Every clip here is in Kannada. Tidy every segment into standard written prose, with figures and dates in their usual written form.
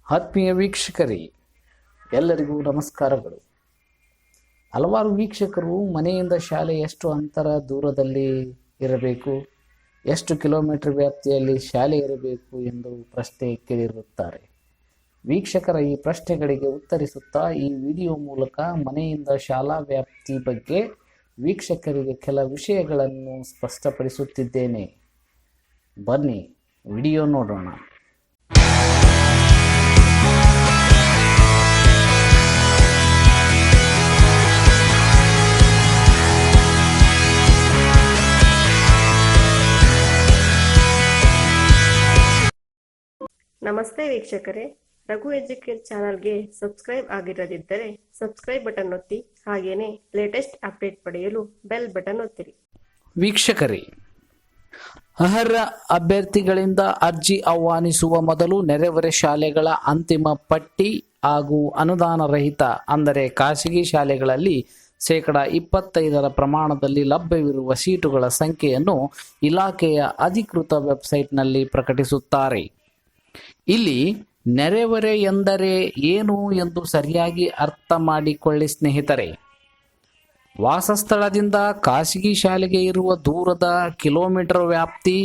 ಆತ್ಮೀಯ ವೀಕ್ಷಕರೇ, ಎಲ್ಲರಿಗೂ ನಮಸ್ಕಾರಗಳು. ಹಲವಾರು ವೀಕ್ಷಕರು ಮನೆಯಿಂದ ಶಾಲೆ ಎಷ್ಟು ಅಂತರ ದೂರದಲ್ಲಿ ಇರಬೇಕು, ಎಷ್ಟು ಕಿಲೋಮೀಟರ್ ವ್ಯಾಪ್ತಿಯಲ್ಲಿ ಶಾಲೆ ಇರಬೇಕು ಎಂದು ಪ್ರಶ್ನೆ ಕೇಳಿರುತ್ತಾರೆ. ವೀಕ್ಷಕರ ಈ ಪ್ರಶ್ನೆಗಳಿಗೆ ಉತ್ತರಿಸುತ್ತಾ ಈ ವಿಡಿಯೋ ಮೂಲಕ ಮನೆಯಿಂದ ಶಾಲಾ ವ್ಯಾಪ್ತಿ ಬಗ್ಗೆ ವೀಕ್ಷಕರಿಗೆ ಕೆಲ ವಿಷಯಗಳನ್ನು ಸ್ಪಷ್ಟಪಡಿಸುತ್ತಿದ್ದೇನೆ. ಬನ್ನಿ ವಿಡಿಯೋ ನೋಡೋಣ. ನಮಸ್ತೆ ವೀಕ್ಷಕರೇ, ರಘು ಎಜುಕೇಟ್ ಚಾನಲ್ಗೆ ಸಬ್ಸ್ಕ್ರೈಬ್ ಆಗಿರದಿದ್ದರೆ ಸಬ್ಸ್ಕ್ರೈಬ್ ಬಟನ್ ಒತ್ತಿ, ಹಾಗೇನೆ ಲೇಟೆಸ್ಟ್ ಅಪ್ಡೇಟ್ ಪಡೆಯಲು ಬೆಲ್ ಬಟನ್ ಒತ್ತಿರಿ. ವೀಕ್ಷಕರೇ, ಅರ್ಹ ಅಭ್ಯರ್ಥಿಗಳಿಂದ ಅರ್ಜಿ ಆಹ್ವಾನಿಸುವ ಮೊದಲು ನೆರೆಹೊರೆ ಶಾಲೆಗಳ ಅಂತಿಮ ಪಟ್ಟಿ ಹಾಗೂ ಅನುದಾನ ರಹಿತ ಅಂದರೆ ಖಾಸಗಿ ಶಾಲೆಗಳಲ್ಲಿ 25% ಪ್ರಮಾಣದಲ್ಲಿ ಲಭ್ಯವಿರುವ ಸೀಟುಗಳ ಸಂಖ್ಯೆಯನ್ನು ಇಲಾಖೆಯ ಅಧಿಕೃತ ವೆಬ್ಸೈಟ್ನಲ್ಲಿ ಪ್ರಕಟಿಸುತ್ತಾರೆ. ಇಲ್ಲಿ ನೆರೆಹೊರೆ ಎಂದರೆ ಏನು ಎಂದು ಸರಿಯಾಗಿ ಅರ್ಥ ಮಾಡಿಕೊಳ್ಳಿ ಸ್ನೇಹಿತರೆ. ವಾಸಸ್ಥಳದಿಂದ ಖಾಸಗಿ ಶಾಲೆಗೆ ಇರುವ ದೂರದ ಕಿಲೋಮೀಟರ್ ವ್ಯಾಪ್ತಿ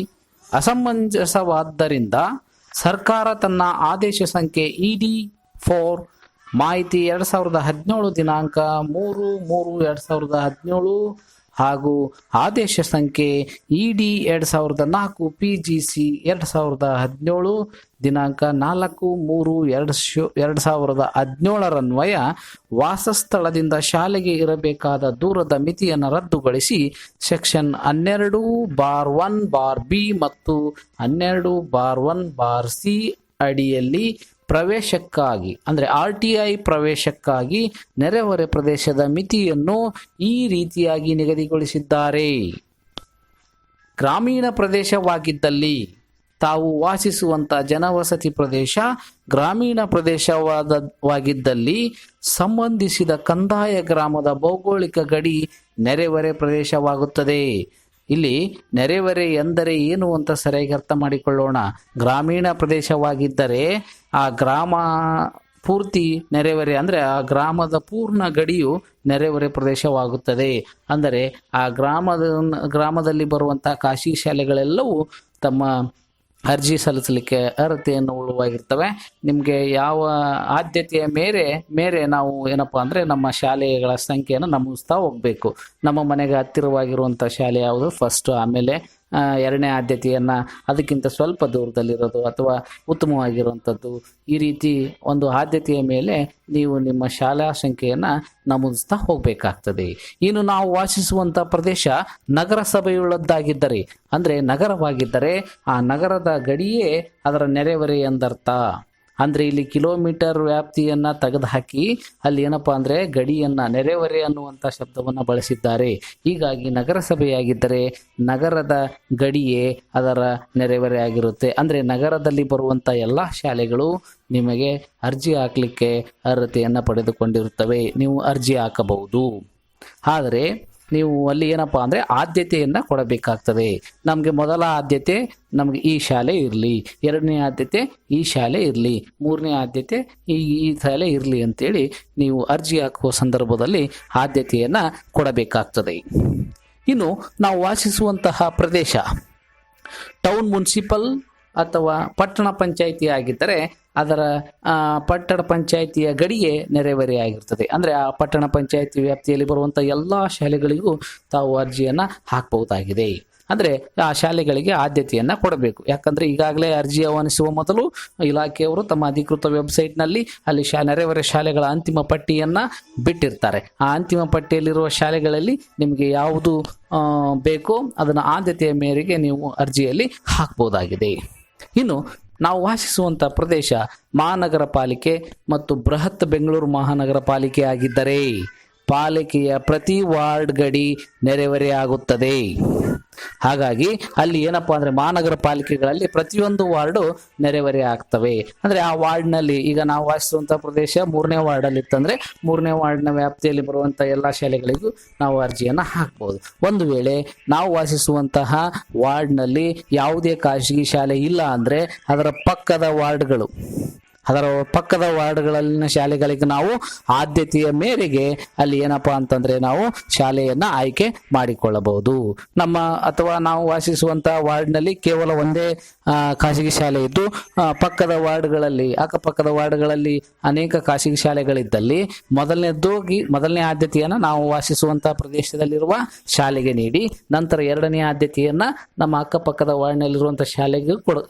ಅಸಮಂಜಸವಾದ್ದರಿಂದ ಸರ್ಕಾರ ತನ್ನ ಆದೇಶ ಸಂಖ್ಯೆ ED4 ಮಾಹಿತಿ 2017 ದಿನಾಂಕ 3/3/2017 ಹಾಗೂ ಆದೇಶ ಸಂಖ್ಯೆ ED 2004 PGC 2017 ದಿನಾಂಕ 4/3/2017 ವಾಸಸ್ಥಳದಿಂದ ಶಾಲೆಗೆ ಇರಬೇಕಾದ ದೂರದ ಮಿತಿಯನ್ನು ರದ್ದುಗೊಳಿಸಿ ಸೆಕ್ಷನ್ 12(1)(b) ಮತ್ತು 12(1)(c) ಅಡಿಯಲ್ಲಿ ಪ್ರವೇಶಕ್ಕಾಗಿ ಅಂದರೆ RTI ಪ್ರವೇಶಕ್ಕಾಗಿ ನೆರೆಹೊರೆ ಪ್ರದೇಶದ ಮಿತಿಯನ್ನು ಈ ರೀತಿಯಾಗಿ ನಿಗದಿಗೊಳಿಸಿದ್ದಾರೆ. ಗ್ರಾಮೀಣ ಪ್ರದೇಶವಾಗಿದ್ದಲ್ಲಿ ತಾವು ವಾಸಿಸುವಂಥ ಜನವಸತಿ ಪ್ರದೇಶ ಗ್ರಾಮೀಣ ಪ್ರದೇಶವಾಗಿದ್ದಲ್ಲಿ ಸಂಬಂಧಿಸಿದ ಕಂದಾಯ ಗ್ರಾಮದ ಭೌಗೋಳಿಕ ಗಡಿ ನೆರೆಹೊರೆ ಪ್ರದೇಶವಾಗುತ್ತದೆ. ಇಲ್ಲಿ ನೆರೆಹೊರೆ ಎಂದರೆ ಏನು ಅಂತ ಸರಿಯಾಗಿ ಅರ್ಥ ಮಾಡಿಕೊಳ್ಳೋಣ. ಗ್ರಾಮೀಣ ಪ್ರದೇಶವಾಗಿದ್ದರೆ ಆ ಗ್ರಾಮ ಪೂರ್ತಿ ನೆರೆಹೊರೆ ಅಂದರೆ ಆ ಗ್ರಾಮದ ಪೂರ್ಣ ಗಡಿಯು ನೆರೆಹೊರೆ ಪ್ರದೇಶವಾಗುತ್ತದೆ. ಅಂದರೆ ಆ ಗ್ರಾಮದಲ್ಲಿ ಬರುವಂಥ ಖಾಸಗಿ ಶಾಲೆಗಳೆಲ್ಲವೂ ತಮ್ಮ ಅರ್ಜಿ ಸಲ್ಲಿಸಲಿಕ್ಕೆ ಅರ್ಹತೆಯನ್ನು ಉಳ್ಳವಾಗಿರ್ತವೆ. ನಿಮಗೆ ಯಾವ ಆದ್ಯತೆಯ ಮೇರೆ ನಾವು ಏನಪ್ಪ ಅಂದರೆ ನಮ್ಮ ಶಾಲೆಗಳ ಸಂಖ್ಯೆಯನ್ನು ನಮೂದಿಸ್ತಾ ಹೋಗಬೇಕು. ನಮ್ಮ ಮನೆಗೆ ಹತ್ತಿರವಾಗಿರುವಂಥ ಶಾಲೆ ಯಾವುದು ಫಸ್ಟ್, ಆಮೇಲೆ ಎರಡನೇ ಆದ್ಯತೆಯನ್ನು ಅದಕ್ಕಿಂತ ಸ್ವಲ್ಪ ದೂರದಲ್ಲಿರೋದು ಅಥವಾ ಉತ್ತಮವಾಗಿರುವಂಥದ್ದು, ಈ ರೀತಿ ಒಂದು ಆದ್ಯತೆಯ ಮೇಲೆ ನೀವು ನಿಮ್ಮ ಶಾಲಾ ಸಂಖ್ಯೆಯನ್ನು ನಮೂದಿಸ್ತಾ ಹೋಗಬೇಕಾಗ್ತದೆ. ಇನ್ನು ನಾವು ವಾಸಿಸುವಂಥ ಪ್ರದೇಶ ನಗರಸಭೆಯುಳ್ಳದ್ದಾಗಿದ್ದರೆ ಅಂದರೆ ನಗರವಾಗಿದ್ದರೆ ಆ ನಗರದ ಗಡಿಯೇ ಅದರ ನೆರೆಹೊರೆ ಎಂದರ್ಥ. ಅಂದರೆ ಇಲ್ಲಿ ಕಿಲೋಮೀಟರ್ ವ್ಯಾಪ್ತಿಯನ್ನು ತೆಗೆದುಹಾಕಿ ಅಲ್ಲಿ ಏನಪ್ಪ ಅಂದರೆ ಗಡಿಯನ್ನು ನೆರೆಹೊರೆ ಅನ್ನುವಂಥ ಶಬ್ದವನ್ನು ಬಳಸಿದ್ದಾರೆ. ಹೀಗಾಗಿ ನಗರಸಭೆಯಾಗಿದ್ದರೆ ನಗರದ ಗಡಿಯೇ ಅದರ ನೆರೆಹೊರೆ ಆಗಿರುತ್ತೆ. ಅಂದರೆ ನಗರದಲ್ಲಿ ಬರುವಂಥ ಎಲ್ಲ ಶಾಲೆಗಳು ನಿಮಗೆ ಅರ್ಜಿ ಹಾಕಲಿಕ್ಕೆ ಅರ್ಹತೆಯನ್ನು ಪಡೆದುಕೊಂಡಿರುತ್ತವೆ. ನೀವು ಅರ್ಜಿ ಹಾಕಬಹುದು. ಆದರೆ ನೀವು ಅಲ್ಲಿ ಏನಪ್ಪ ಅಂದರೆ ಆದ್ಯತೆಯನ್ನು ಕೊಡಬೇಕಾಗ್ತದೆ. ನಮಗೆ ಮೊದಲ ಆದ್ಯತೆ ನಮಗೆ ಈ ಶಾಲೆ ಇರಲಿ, ಎರಡನೇ ಆದ್ಯತೆ ಈ ಶಾಲೆ ಇರಲಿ, ಮೂರನೇ ಆದ್ಯತೆ ಈ ಶಾಲೆ ಇರಲಿ ಅಂತೇಳಿ ನೀವು ಅರ್ಜಿ ಹಾಕುವ ಸಂದರ್ಭದಲ್ಲಿ ಆದ್ಯತೆಯನ್ನು ಕೊಡಬೇಕಾಗ್ತದೆ. ಇನ್ನು ನಾವು ವಾಸಿಸುವಂತಹ ಪ್ರದೇಶ ಟೌನ್ ಮುನ್ಸಿಪಲ್ ಅಥವಾ ಪಟ್ಟಣ ಪಂಚಾಯಿತಿ ಆಗಿದ್ದರೆ ಅದರ ಪಟ್ಟಣ ಪಂಚಾಯಿತಿಯ ಗಡಿಯೇ ನೆರೆಹೊರೆ ಆಗಿರ್ತದೆ. ಅಂದರೆ ಆ ಪಟ್ಟಣ ಪಂಚಾಯಿತಿ ವ್ಯಾಪ್ತಿಯಲ್ಲಿ ಬರುವಂಥ ಎಲ್ಲ ಶಾಲೆಗಳಿಗೂ ತಾವು ಅರ್ಜಿಯನ್ನು ಹಾಕಬಹುದಾಗಿದೆ. ಅಂದರೆ ಆ ಶಾಲೆಗಳಿಗೆ ಆದ್ಯತೆಯನ್ನು ಕೊಡಬೇಕು. ಯಾಕಂದರೆ ಈಗಾಗಲೇ ಅರ್ಜಿ ಆಹ್ವಾನಿಸುವ ಮೊದಲು ಇಲಾಖೆಯವರು ತಮ್ಮ ಅಧಿಕೃತ ವೆಬ್ಸೈಟ್ನಲ್ಲಿ ಅಲ್ಲಿ ನೆರೆಹೊರೆ ಶಾಲೆಗಳ ಅಂತಿಮ ಪಟ್ಟಿಯನ್ನು ಬಿಟ್ಟಿರ್ತಾರೆ. ಆ ಅಂತಿಮ ಪಟ್ಟಿಯಲ್ಲಿರುವ ಶಾಲೆಗಳಲ್ಲಿ ನಿಮಗೆ ಯಾವುದು ಬೇಕೋ ಅದನ್ನು ಆದ್ಯತೆಯ ಮೇರೆಗೆ ನೀವು ಅರ್ಜಿಯಲ್ಲಿ ಹಾಕಬಹುದಾಗಿದೆ. ಇನ್ನು ನಾವು ವಾಸಿಸುವಂಥ ಪ್ರದೇಶ ಮಹಾನಗರ ಪಾಲಿಕೆ ಮತ್ತು ಬೃಹತ್ ಬೆಂಗಳೂರು ಮಹಾನಗರ ಪಾಲಿಕೆ ಆಗಿದ್ದರೆ ಪಾಲಿಕೆಯ ಪ್ರತಿ ವಾರ್ಡ್ ಗಡಿ ನೆರೆಹೊರೆ ಆಗುತ್ತದೆ. ಹಾಗಾಗಿ ಅಲ್ಲಿ ಏನಪ್ಪಾ ಅಂದರೆ ಮಹಾನಗರ ಪಾಲಿಕೆಗಳಲ್ಲಿ ಪ್ರತಿಯೊಂದು ವಾರ್ಡು ನೆರೆಹೊರೆ ಆಗ್ತವೆ. ಅಂದರೆ ಆ ವಾರ್ಡ್ನಲ್ಲಿ ಈಗ ನಾವು ವಾಸಿಸುವಂಥ ಪ್ರದೇಶ 3ನೇ ವಾರ್ಡಲ್ಲಿ ಇತ್ತಂದರೆ 3ನೇ ವಾರ್ಡ್ನ ವ್ಯಾಪ್ತಿಯಲ್ಲಿ ಬರುವಂಥ ಎಲ್ಲ ಶಾಲೆಗಳಿಗೂ ನಾವು ಅರ್ಜಿಯನ್ನು ಹಾಕ್ಬೋದು. ಒಂದು ವೇಳೆ ನಾವು ವಾಸಿಸುವಂತಹ ವಾರ್ಡ್ನಲ್ಲಿ ಯಾವುದೇ ಖಾಸಗಿ ಶಾಲೆ ಇಲ್ಲ ಅಂದರೆ ಅದರ ಪಕ್ಕದ ವಾರ್ಡ್ಗಳು ಅದರ ಪಕ್ಕದ ವಾರ್ಡ್ಗಳಲ್ಲಿನ ಶಾಲೆಗಳಿಗೆ ನಾವು ಆದ್ಯತೆಯ ಮೇರೆಗೆ ಅಲ್ಲಿ ಏನಪ್ಪಾ ಅಂತಂದ್ರೆ ನಾವು ಶಾಲೆಯನ್ನ ಆಯ್ಕೆ ಮಾಡಿಕೊಳ್ಳಬಹುದು. ಅಥವಾ ನಾವು ವಾಸಿಸುವಂತ ವಾರ್ಡ್ನಲ್ಲಿ ಕೇವಲ ಒಂದೇ ಖಾಸಗಿ ಶಾಲೆ ಇದ್ದು ಪಕ್ಕದ ವಾರ್ಡ್ಗಳಲ್ಲಿ ಅಕ್ಕಪಕ್ಕದ ವಾರ್ಡ್ಗಳಲ್ಲಿ ಅನೇಕ ಖಾಸಗಿ ಶಾಲೆಗಳಿದ್ದಲ್ಲಿ ಮೊದಲನೇ ಆದ್ಯತೆಯನ್ನ ನಾವು ವಾಸಿಸುವಂತಹ ಪ್ರದೇಶದಲ್ಲಿರುವ ಶಾಲೆಗೆ ನೀಡಿ ನಂತರ ಎರಡನೇ ಆದ್ಯತೆಯನ್ನ ನಮ್ಮ ಅಕ್ಕಪಕ್ಕದ ವಾರ್ಡ್ನಲ್ಲಿರುವಂತಹ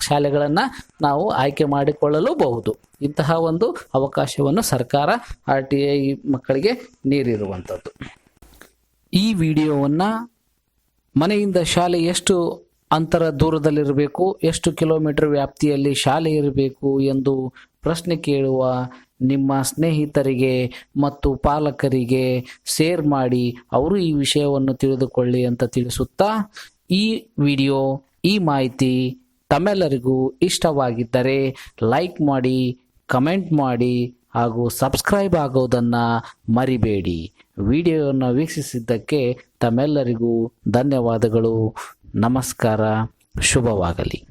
ಶಾಲೆಗಳನ್ನ ನಾವು ಆಯ್ಕೆ ಮಾಡಿಕೊಳ್ಳಲೂಬಹುದು. ಇಂತಹ ಒಂದು ಅವಕಾಶವನ್ನು ಸರ್ಕಾರ RTI ಮಕ್ಕಳಿಗೆ ನೀಡಿರುವಂಥದ್ದು. ಈ ವಿಡಿಯೋವನ್ನ ಮನೆಯಿಂದ ಶಾಲೆ ಎಷ್ಟು ಅಂತರ ದೂರದಲ್ಲಿರಬೇಕು, ಎಷ್ಟು ಕಿಲೋಮೀಟರ್ ವ್ಯಾಪ್ತಿಯಲ್ಲಿ ಶಾಲೆ ಇರಬೇಕು ಎಂದು ಪ್ರಶ್ನೆ ಕೇಳುವ ನಿಮ್ಮ ಸ್ನೇಹಿತರಿಗೆ ಮತ್ತು ಪಾಲಕರಿಗೆ ಶೇರ್ ಮಾಡಿ ಅವರು ಈ ವಿಷಯವನ್ನು ತಿಳಿದುಕೊಳ್ಳಿ ಅಂತ ತಿಳಿಸುತ್ತಾ, ಈ ವಿಡಿಯೋ ಈ ಮಾಹಿತಿ ತಮ್ಮೆಲ್ಲರಿಗೂ ಇಷ್ಟವಾಗಿದ್ದರೆ ಲೈಕ್ ಮಾಡಿ, ಕಮೆಂಟ್ ಮಾಡಿ ಹಾಗೂ ಸಬ್ಸ್ಕ್ರೈಬ್ ಆಗೋದನ್ನು ಮರಿಬೇಡಿ. ವಿಡಿಯೋವನ್ನು ವೀಕ್ಷಿಸಿದ್ದಕ್ಕೆ ತಮ್ಮೆಲ್ಲರಿಗೂ ಧನ್ಯವಾದಗಳು. ನಮಸ್ಕಾರ. ಶುಭವಾಗಲಿ.